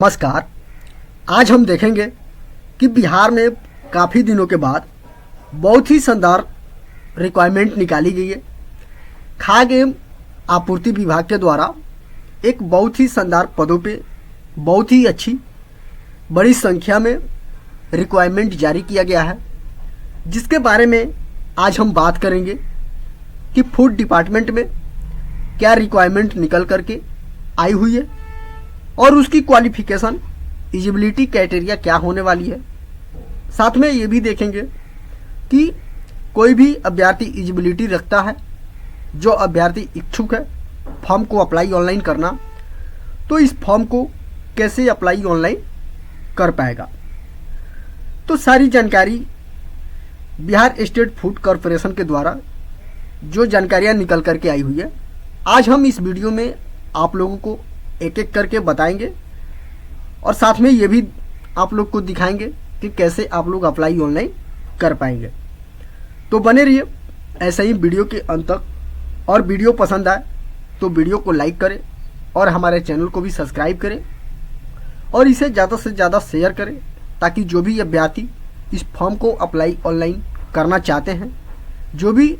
नमस्कार। आज हम देखेंगे कि बिहार में काफ़ी दिनों के बाद बहुत ही शानदार रिक्वायरमेंट निकाली गई है। खाद्य एवं आपूर्ति विभाग के द्वारा एक बहुत ही शानदार पदों पे बहुत ही अच्छी बड़ी संख्या में रिक्वायरमेंट जारी किया गया है, जिसके बारे में आज हम बात करेंगे कि फूड डिपार्टमेंट में क्या रिक्वायरमेंट निकल करके आई हुई है और उसकी क्वालिफिकेशन एलिजिबिलिटी क्राइटेरिया क्या होने वाली है। साथ में ये भी देखेंगे कि कोई भी अभ्यर्थी एलिजिबिलिटी रखता है, जो अभ्यर्थी इच्छुक है फॉर्म को अप्लाई ऑनलाइन करना, तो इस फॉर्म को कैसे अप्लाई ऑनलाइन कर पाएगा। तो सारी जानकारी बिहार स्टेट फूड कॉरपोरेशन के द्वारा जो जानकारियाँ निकल करके आई हुई है, आज हम इस वीडियो में आप लोगों को एक एक करके बताएंगे और साथ में ये भी आप लोग को दिखाएंगे कि कैसे आप लोग अप्लाई ऑनलाइन कर पाएंगे। तो बने रहिए ऐसे ही वीडियो के अंत तक, और वीडियो पसंद आए तो वीडियो को लाइक करें और हमारे चैनल को भी सब्सक्राइब करें और इसे ज़्यादा से ज़्यादा शेयर करें, ताकि जो भी अभ्यर्थी इस फॉर्म को अप्लाई ऑनलाइन करना चाहते हैं, जो भी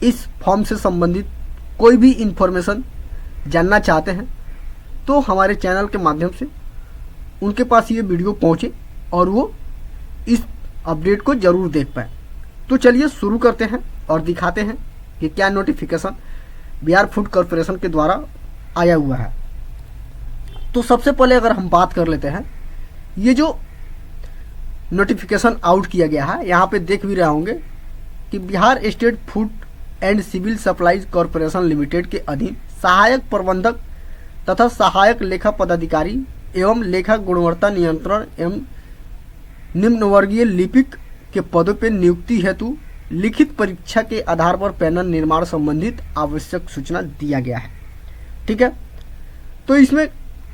इस फॉर्म से संबंधित कोई भी इन्फॉर्मेशन जानना चाहते हैं, तो हमारे चैनल के माध्यम से उनके पास ये वीडियो पहुंचे और वो इस अपडेट को ज़रूर देख पाए। तो चलिए शुरू करते हैं और दिखाते हैं कि क्या नोटिफिकेशन बिहार फूड कॉरपोरेशन के द्वारा आया हुआ है। तो सबसे पहले अगर हम बात कर लेते हैं, ये जो नोटिफिकेशन आउट किया गया है, यहाँ पे देख भी रहे होंगे कि Bihar state food and civil supplies corporation limited के अधीन सहायक प्रबंधक तथा सहायक लेखा पदाधिकारी एवं लेखा गुणवत्ता नियंत्रण एवं निम्न वर्गीय लिपिक के पदों पर नियुक्ति हेतु लिखित परीक्षा के आधार पर पैनल निर्माण संबंधित आवश्यक सूचना दिया गया है। ठीक है, तो इसमें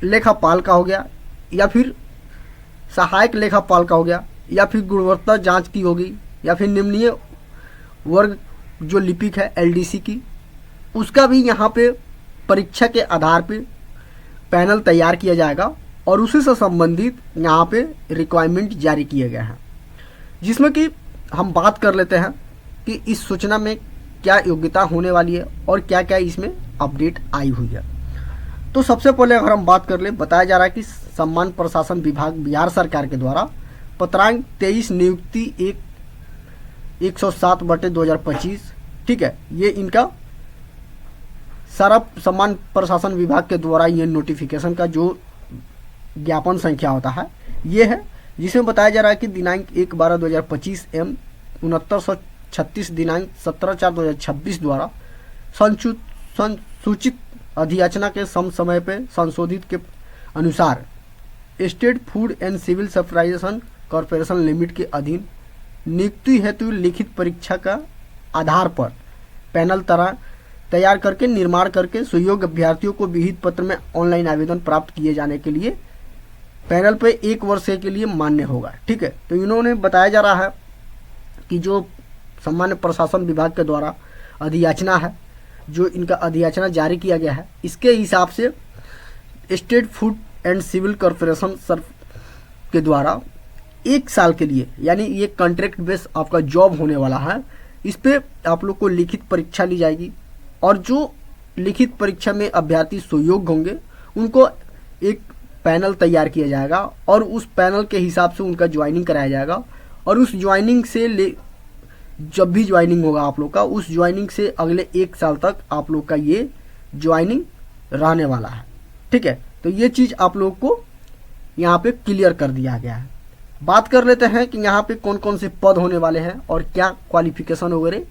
लेखापाल का हो गया, या फिर सहायक लेखापाल का हो गया, या फिर गुणवत्ता जांच की होगी, या फिर निम्नीय वर्ग जो लिपिक है एलडीसी की, उसका भी यहाँ पे परीक्षा के आधार पे पैनल तैयार किया जाएगा और उसी से संबंधित यहाँ पे रिक्वायरमेंट जारी किया गया है, जिसमें कि हम बात कर लेते हैं कि इस सूचना में क्या योग्यता होने वाली है और क्या क्या इसमें अपडेट आई हुई है। तो सबसे पहले अगर हम बात कर ले, बताया जा रहा है कि सम्मान प्रशासन विभाग बिहार सरकार के द्वारा पत्रांक 23 नियुक्ति 107/2025, ठीक है, ये इनका सारा सम्मान प्रशासन विभाग के द्वारा ये नोटिफिकेशन का जो ज्ञापन संख्या होता है ये है, जिसमें बताया जा रहा है कि दिनांक 1/12/2025 एवं 6936 दिनांक 17/4/2026 द्वारा संसूचित अधियाचना के समय पे संशोधित के अनुसार state food and civil supplies corporation limited के अधीन नियुक्ति हेतु लिखित परीक्षा का आधार पर पैनल तैयार करके निर्माण करके सुयोग्य अभ्यर्थियों को विहित पत्र में ऑनलाइन आवेदन प्राप्त किए जाने के लिए पैनल पे 1 वर्ष के लिए मान्य होगा। ठीक है, तो इन्होंने बताया जा रहा है कि जो सामान्य प्रशासन विभाग के द्वारा अधियाचना है, जो इनका अधियाचना जारी किया गया है, इसके हिसाब से state food and civil corporation के द्वारा 1 साल के लिए, यानी ये कॉन्ट्रैक्ट बेस आपका जॉब होने वाला है, इस पे आप लोग को लिखित परीक्षा ली जाएगी और जो लिखित परीक्षा में अभ्यर्थी सुयोग्य होंगे उनको एक पैनल तैयार किया जाएगा और उस पैनल के हिसाब से उनका ज्वाइनिंग कराया जाएगा और उस ज्वाइनिंग से जब भी ज्वाइनिंग होगा आप लोग का, उस ज्वाइनिंग से अगले 1 साल तक आप लोग का ये ज्वाइनिंग रहने वाला है। ठीक है, तो ये चीज़ आप लोग को यहाँ पे क्लियर कर दिया गया है। बात कर लेते हैं कि यहाँ पे कौन कौन से पद होने वाले हैं और क्या क्वालिफिकेशन वगैरह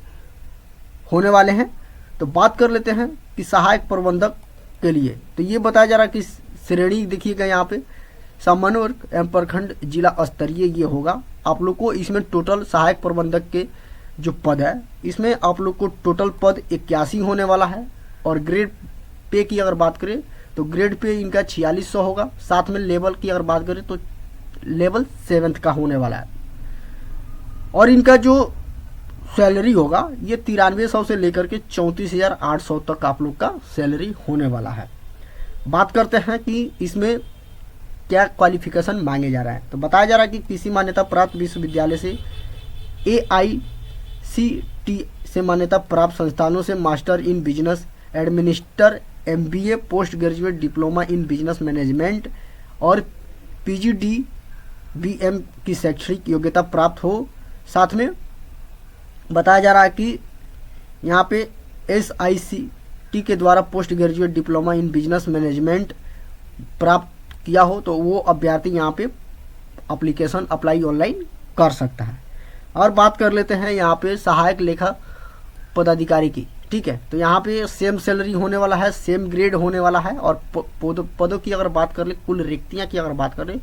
होने वाले हैं। तो बात कर लेते हैं कि सहायक प्रबंधक के लिए, तो ये बताया जा रहा है कि श्रेणी देखिएगा यहाँ पे सामान्य वर्ग एवं प्रखंड जिला स्तरीय ये होगा। आप लोग को इसमें टोटल सहायक प्रबंधक के जो पद है, इसमें आप लोग को टोटल पद 81 होने वाला है और ग्रेड पे की अगर बात करें तो ग्रेड पे इनका 4600 होगा। साथ में लेवल की अगर बात करें तो लेवल 7th का होने वाला है और इनका जो सैलरी होगा ये 9300 से लेकर के 34,800 तक आप लोग का सैलरी होने वाला है। बात करते हैं कि इसमें क्या क्वालिफिकेशन मांगे जा रहे हैं। तो बताया जा रहा है कि किसी मान्यता प्राप्त विश्वविद्यालय से AICTE से मान्यता प्राप्त संस्थानों से master in business administer, MBA, post graduate diploma in business management और PGDBM की शैक्षणिक योग्यता प्राप्त हो। साथ में बताया जा रहा है कि यहाँ पे SICT के द्वारा post graduate diploma in business management प्राप्त किया हो तो वो अभ्यर्थी यहाँ पे एप्लीकेशन अप्लाई ऑनलाइन कर सकता है। और बात कर लेते हैं यहाँ पे सहायक लेखा पदाधिकारी की। ठीक है, तो यहाँ पे सेम सैलरी होने वाला है, सेम ग्रेड होने वाला है। और पदों की अगर बात कर ले, कुल रिक्तियाँ की अगर बात कर ले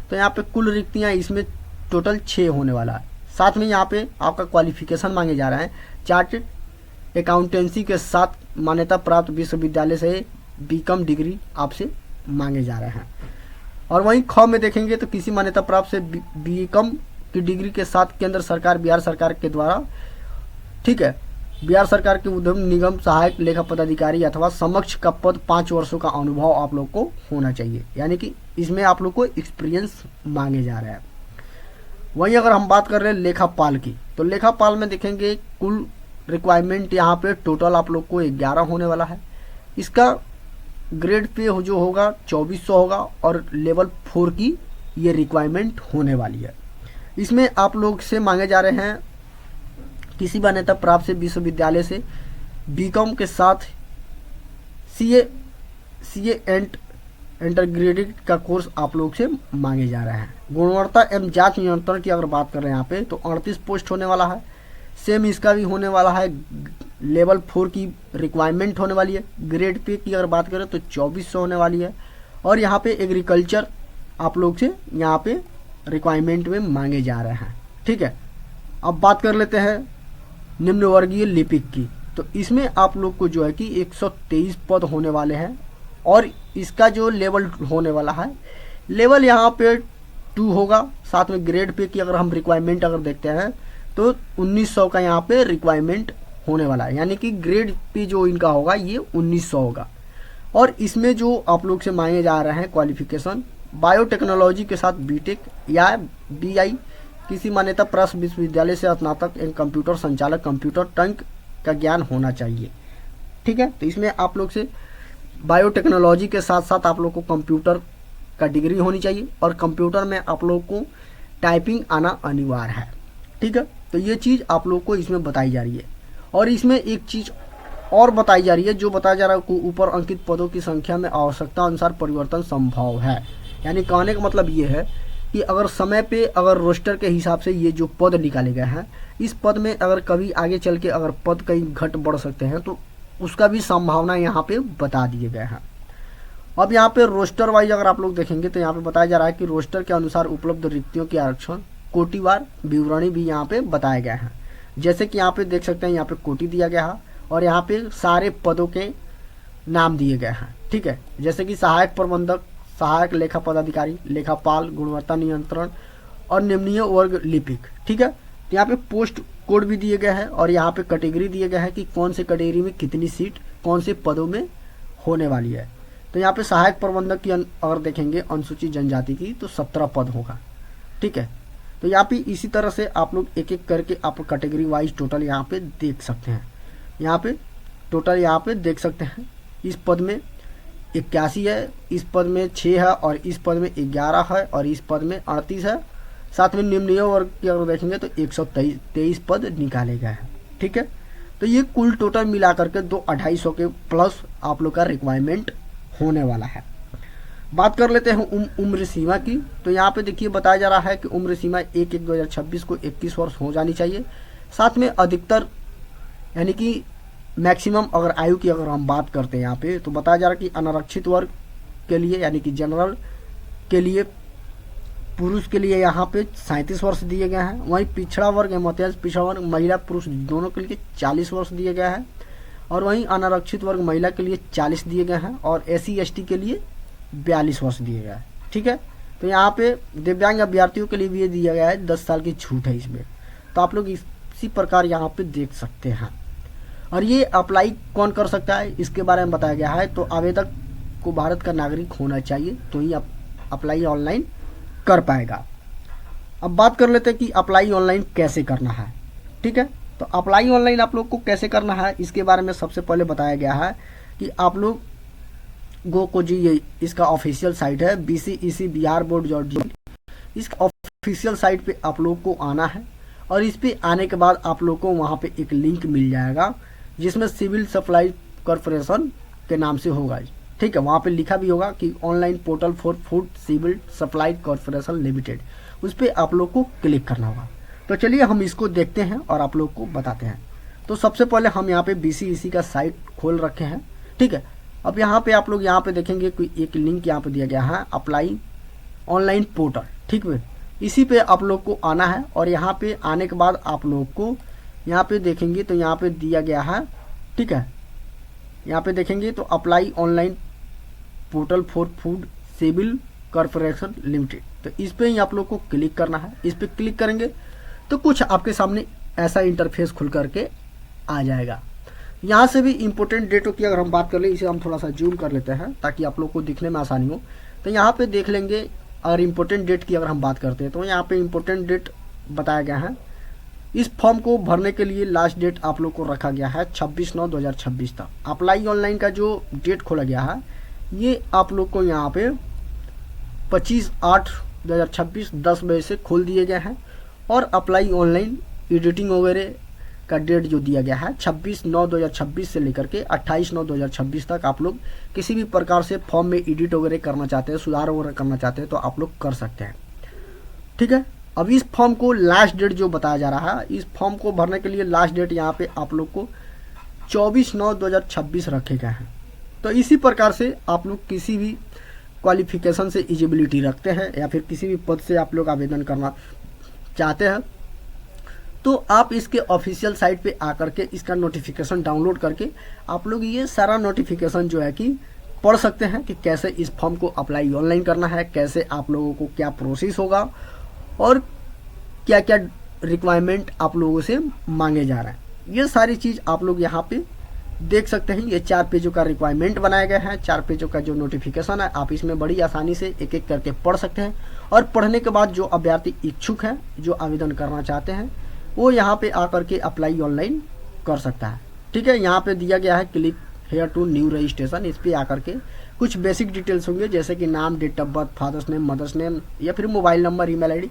तो यहाँ पे कुल रिक्तियाँ इसमें टोटल 6 होने वाला है। साथ में यहाँ पे आपका क्वालिफिकेशन मांगे जा रहे हैं चार्टेड अकाउंटेंसी के साथ मान्यता प्राप्त विश्वविद्यालय से BCom डिग्री आपसे मांगे जा रहे हैं। और वहीं ख में देखेंगे तो किसी मान्यता प्राप्त से BCom की डिग्री के साथ केंद्र सरकार, बिहार सरकार के द्वारा, ठीक है, बिहार सरकार के उद्यम निगम सहायक लेखा पदाधिकारी अथवा समक्ष का पद 5 वर्षों का अनुभव आप लोग को होना चाहिए, यानी कि इसमें आप लोग को एक्सपीरियंस मांगे जा रहे हैं। वहीं अगर हम बात कर रहे हैं लेखापाल की, तो लेखापाल में देखेंगे कुल रिक्वायरमेंट यहाँ पे टोटल आप लोग को 11 होने वाला है। इसका ग्रेड पे जो होगा 2400 होगा और लेवल 4 की ये रिक्वायरमेंट होने वाली है। इसमें आप लोग से मांगे जा रहे हैं किसी मान्यता प्राप्त से विश्वविद्यालय से BCom के साथ CA एंड इंटरग्रेडेड का कोर्स आप लोग से मांगे जा रहे हैं। गुणवत्ता एवं जांच नियंत्रण की अगर बात कर रहे हैं यहाँ पे तो 38 पोस्ट होने वाला है। सेम इसका भी होने वाला है, लेवल 4 की रिक्वायरमेंट होने वाली है। ग्रेड पे की अगर बात करें तो 2400 होने वाली है। और यहाँ पे एग्रीकल्चर आप लोग से यहाँ पे रिक्वायरमेंट में मांगे जा रहे हैं। ठीक है, अब बात कर लेते हैं निम्न वर्गीय लिपिक की। तो इसमें आप लोग को जो है कि 123 पद होने वाले हैं और इसका जो लेवल होने वाला है, लेवल यहाँ पे 2 होगा। साथ में ग्रेड पे की अगर हम रिक्वायरमेंट अगर देखते हैं तो 1900 का यहाँ पे रिक्वायरमेंट होने वाला है, यानी कि ग्रेड पे जो इनका होगा ये 1900 होगा। और इसमें जो आप लोग से मांगे जा रहे हैं क्वालिफिकेशन बायोटेक्नोलॉजी के साथ BTech या BI किसी मान्यता प्राप्त विश्वविद्यालय से स्नातक एवं कंप्यूटर संचालक, कंप्यूटर टंक का ज्ञान होना चाहिए। ठीक है, तो इसमें आप लोग से बायोटेक्नोलॉजी के साथ साथ आप लोग को कंप्यूटर का डिग्री होनी चाहिए और कंप्यूटर में आप लोग को टाइपिंग आना अनिवार्य है। ठीक है, तो ये चीज़ आप लोग को इसमें बताई जा रही है। और इसमें एक चीज़ और बताई जा रही है, जो बताया जा रहा है ऊपर अंकित पदों की संख्या में आवश्यकता अनुसार परिवर्तन संभव है। यानी कहने का मतलब ये है कि अगर समय पे अगर रोस्टर के हिसाब से ये जो पद निकाले गए हैं, इस पद में अगर कभी आगे चल के अगर पद कहीं घट बढ़ सकते हैं तो उसका भी संभावना यहाँ पे बता दिए गए हैं। अब यहाँ पे रोस्टर वाइज अगर आप लोग देखेंगे तो यहाँ पे बताया जा रहा है कि रोस्टर के अनुसार उपलब्ध रिक्तियों के आरक्षण कोटिवार विवरणी भी यहाँ पे बताए गए हैं। जैसे कि यहाँ पे देख सकते हैं, यहाँ पे कोटि दिया गया है और यहाँ पे सारे पदों के नाम दिए गए हैं। ठीक है, जैसे कि सहायक प्रबंधक, सहायक लेखा पदाधिकारी, लेखापाल, गुणवत्ता नियंत्रण और निम्नीय वर्ग लिपिक। ठीक है, तो यहाँ पे पोस्ट कोड भी दिए गए हैं और यहाँ पे कैटेगरी दिए गए हैं कि कौन से कैटेगरी में कितनी सीट कौन से पदों में होने वाली है। तो यहाँ पे सहायक प्रबंधक की अगर देखेंगे अनुसूचित जनजाति की तो 17 पद होगा। ठीक है, तो यहाँ पे इसी तरह से आप लोग एक एक करके आप कैटेगरी वाइज टोटल यहाँ पे देख सकते हैं। यहाँ पे टोटल यहाँ पे देख सकते हैं, इस पद में 81 है, इस पद में 6 है और इस पद में 11 है और इस पद में 38 है। साथ में निम्न वर्ग की अगर देखेंगे तो 123 पद निकाले गए हैं। ठीक है, तो ये कुल टोटल मिला करके 2,250 के प्लस आप लोग का रिक्वायरमेंट होने वाला है। बात कर लेते हैं उम्र सीमा की। तो यहाँ पे देखिए बताया जा रहा है कि उम्र सीमा 1/1/2026 को 21 वर्ष हो जानी चाहिए। साथ में अधिकतर यानी कि मैक्सिमम अगर आयु की अगर हम बात करते हैं यहाँ पे तो बताया जा रहा है कि अनारक्षित वर्ग के लिए यानी कि जनरल के लिए पुरुष के लिए यहाँ पे 37 वर्ष दिए गए हैं। वहीं पिछड़ा वर्ग एवं अत्यंत पिछड़ा वर्ग महिला पुरुष दोनों के लिए 40 वर्ष दिए गए हैं और वहीं अनारक्षित वर्ग महिला के लिए 40 दिए गए हैं और SC ST के लिए 42 वर्ष दिए गए हैं। ठीक है, तो यहाँ पे दिव्यांग अभ्यर्थियों के लिए भी ये दिया गया है 10 साल की छूट है इसमें। तो आप लोग इसी प्रकार यहाँ पे देख सकते हैं। और ये अप्लाई कौन कर सकता है इसके बारे में बताया गया है। तो आवेदक को भारत का नागरिक होना चाहिए तो ही आप अप्लाई ऑनलाइन कर पाएगा। अब बात कर लेते हैं कि अप्लाई ऑनलाइन कैसे करना है। ठीक है, तो अप्लाई ऑनलाइन आप लोग को कैसे करना है इसके बारे में सबसे पहले बताया गया है कि आप लोग को जी ये इसका ऑफिशियल साइट है BCEC बिहार बोर्ड .in। इस ऑफिशियल साइट पे आप लोग को आना है और इस पे आने के बाद आप लोग को वहाँ पे एक लिंक मिल जाएगा जिसमें सिविल सप्लाई कॉरपोरेशन के नाम से होगा। ठीक है, वहाँ पे लिखा भी होगा कि online portal for food civil supply corporation limited, उस पर आप लोग को क्लिक करना होगा। तो चलिए हम इसको देखते हैं और आप लोग को बताते हैं। तो सबसे पहले हम यहाँ पे BCEC का साइट खोल रखे हैं। ठीक है, अब यहाँ पे आप लोग यहाँ पे देखेंगे कोई एक लिंक यहाँ पे दिया गया है अप्लाई ऑनलाइन पोर्टल। ठीक है, इसी पे आप लोग को आना है और यहाँ पे आने के बाद आप लोग को यहाँ पे देखेंगे तो यहाँ पे दिया गया है। ठीक है, यहाँ पे देखेंगे तो apply online portal for food civil corporation limited, तो इस पे ही आप लोग को क्लिक करना है। इस पे क्लिक करेंगे तो कुछ आपके सामने ऐसा इंटरफेस खुल करके आ जाएगा। यहाँ से भी इम्पोर्टेंट डेटों की अगर हम बात कर ले, इसे हम थोड़ा सा जूम कर लेते हैं ताकि आप लोग को दिखने में आसानी हो। तो यहाँ पे देख लेंगे अगर इम्पोर्टेंट डेट की अगर हम बात करते हैं तो यहाँ पे इम्पोर्टेंट डेट बताया गया है। इस फॉर्म को भरने के लिए लास्ट डेट आप लोग को रखा गया है 26/9/2026 तक। अप्लाई ऑनलाइन का जो डेट खोला गया है ये आप लोग को यहाँ पे 25/8/2026 10 बजे से खोल दिए गए हैं और अप्लाई ऑनलाइन एडिटिंग वगैरह का डेट जो दिया गया है 26/9/2026 से लेकर के 28/9/2026 तक आप लोग किसी भी प्रकार से फॉर्म में एडिट वगैरह करना चाहते हैं, सुधार वगैरह करना चाहते हैं तो आप लोग कर सकते हैं। ठीक है, अब इस फॉर्म को लास्ट डेट जो बताया जा रहा है, इस फॉर्म को भरने के लिए लास्ट डेट यहाँ पे आप लोग को 24/9/2026 रखे गए हैं। तो इसी प्रकार से आप लोग किसी भी क्वालिफिकेशन से एलिजिबिलिटी रखते हैं या फिर किसी भी पद से आप लोग आवेदन करना चाहते हैं तो आप इसके ऑफिशियल साइट पे आकर के इसका नोटिफिकेशन डाउनलोड करके आप लोग ये सारा नोटिफिकेशन जो है कि पढ़ सकते हैं कि कैसे इस फॉर्म को अप्लाई ऑनलाइन करना है, कैसे आप लोगों को क्या प्रोसेस होगा और क्या क्या रिक्वायरमेंट आप लोगों से मांगे जा रहे हैं। ये सारी चीज़ आप लोग यहाँ पे देख सकते हैं। ये 4 पेजों का रिक्वायरमेंट बनाया गया है, 4 पेजों का जो नोटिफिकेशन है आप इसमें बड़ी आसानी से एक एक करके पढ़ सकते हैं और पढ़ने के बाद जो अभ्यर्थी इच्छुक हैं, जो आवेदन करना चाहते हैं, वो यहाँ पे आकर के अप्लाई ऑनलाइन कर सकता है। ठीक है, यहाँ पे दिया गया है click here to new registration. इस पर आकर के कुछ बेसिक डिटेल्स होंगे जैसे कि नाम, date of birth, father's name, mother's name या फिर मोबाइल नंबर, ईमेल आईडी,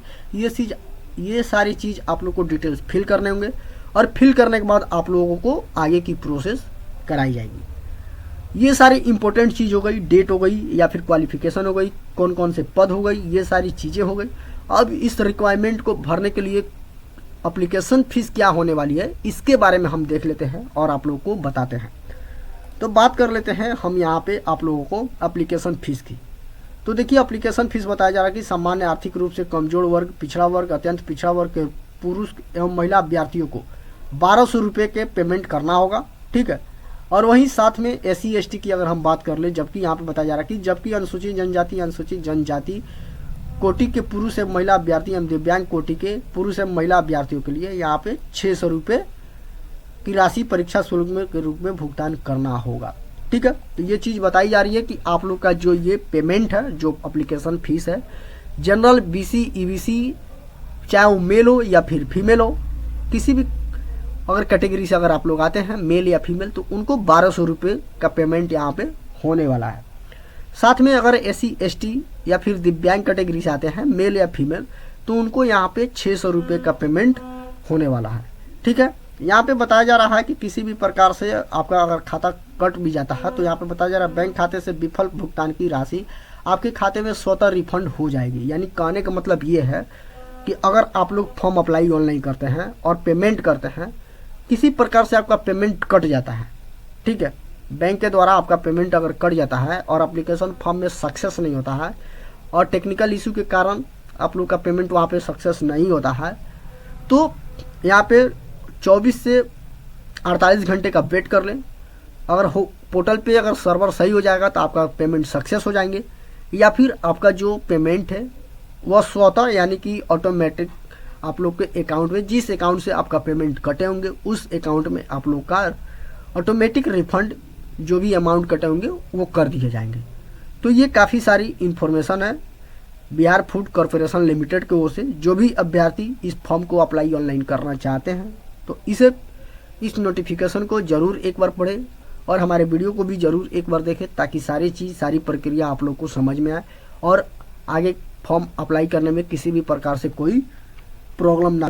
ये सारी चीज़ आप लोग को डिटेल्स फिल करने होंगे और फिल करने के बाद आप लोगों को आगे की प्रोसेस कराई जाएगी। ये सारी इंपॉर्टेंट चीज़ हो गई, डेट हो गई या फिर क्वालिफिकेशन हो गई, कौन कौन से पद हो गई, ये सारी चीज़ें हो गई। अब इस रिक्वायरमेंट को भरने के लिए एप्लीकेशन फीस क्या होने वाली है इसके बारे में हम देख लेते हैं और आप लोगों को बताते हैं। तो बात कर लेते हैं हम यहाँ पे आप लोगों को एप्लीकेशन फीस की। तो देखिए एप्लीकेशन फीस बताया जा रहा है कि सामान्य आर्थिक रूप से कमजोर वर्ग, पिछड़ा वर्ग, अत्यंत पिछड़ा वर्ग के पुरुष एवं महिला अभ्यर्थियों को 1200 रुपये के पेमेंट करना होगा। ठीक है, और वहीं साथ में SC ST की अगर हम बात कर ले, जबकि यहाँ पे बताया जा रहा है कि जबकि अनुसूचित जनजाति कोटि के पुरुष एवं महिला अभ्यर्थी एवं दिव्यांग कोटि के पुरुष एवं महिला अभ्यर्थियों के लिए यहाँ पे 600 रुपये की राशि परीक्षा शुल्क में के रूप में भुगतान करना होगा। ठीक है, तो ये चीज़ बताई जा रही है कि आप लोग का जो ये पेमेंट है, जो एप्लीकेशन फीस है, जनरल, BC EBC चाहे वो मेल हो या फिर फीमेल हो, किसी भी अगर कैटेगरी से अगर आप लोग आते हैं मेल या फीमेल, तो उनको 1200 रुपये का पेमेंट यहाँ पे होने वाला है। साथ में अगर SC ST या फिर दिव्यांग कैटेगरी से आते हैं मेल या फीमेल, तो उनको यहाँ पे 600 रुपये का पेमेंट होने वाला है। ठीक है, यहाँ पे बताया जा रहा है कि किसी भी प्रकार से आपका अगर खाता कट भी जाता है तो यहाँ पे बताया जा रहा है बैंक खाते से विफल भुगतान की राशि आपके खाते में स्वतः रिफंड हो जाएगी। यानी कहने का मतलब ये है कि अगर आप लोग फॉर्म अप्लाई ऑनलाइन करते हैं और पेमेंट करते हैं, किसी प्रकार से आपका पेमेंट कट जाता है, ठीक है, बैंक के द्वारा आपका पेमेंट अगर कट जाता है और एप्लीकेशन फॉर्म में सक्सेस नहीं होता है और टेक्निकल इशू के कारण आप लोग का पेमेंट वहाँ पे सक्सेस नहीं होता है, तो यहाँ पे 24 से 48 घंटे का वेट कर लें। अगर हो पोर्टल पे अगर सर्वर सही हो जाएगा तो आपका पेमेंट सक्सेस हो जाएंगे, या फिर आपका जो पेमेंट है वह स्वतः यानी कि ऑटोमेटिक आप लोग के अकाउंट में, जिस अकाउंट से आपका पेमेंट कटे होंगे उस अकाउंट में आप लोग का ऑटोमेटिक रिफंड जो भी अमाउंट कटे होंगे वो कर दिए जाएंगे। तो ये काफ़ी सारी इन्फॉर्मेशन है बिहार फूड कॉरपोरेशन लिमिटेड की ओर से जो भी अभ्यर्थी इस फॉर्म को अप्लाई ऑनलाइन करना चाहते हैं तो इस नोटिफिकेशन को ज़रूर एक बार पढ़ें और हमारे वीडियो को भी ज़रूर एक बार देखें ताकि सारी प्रक्रिया आप लोग को समझ में आए और आगे फॉर्म अप्लाई करने में किसी भी प्रकार से कोई प्रॉब्लम ना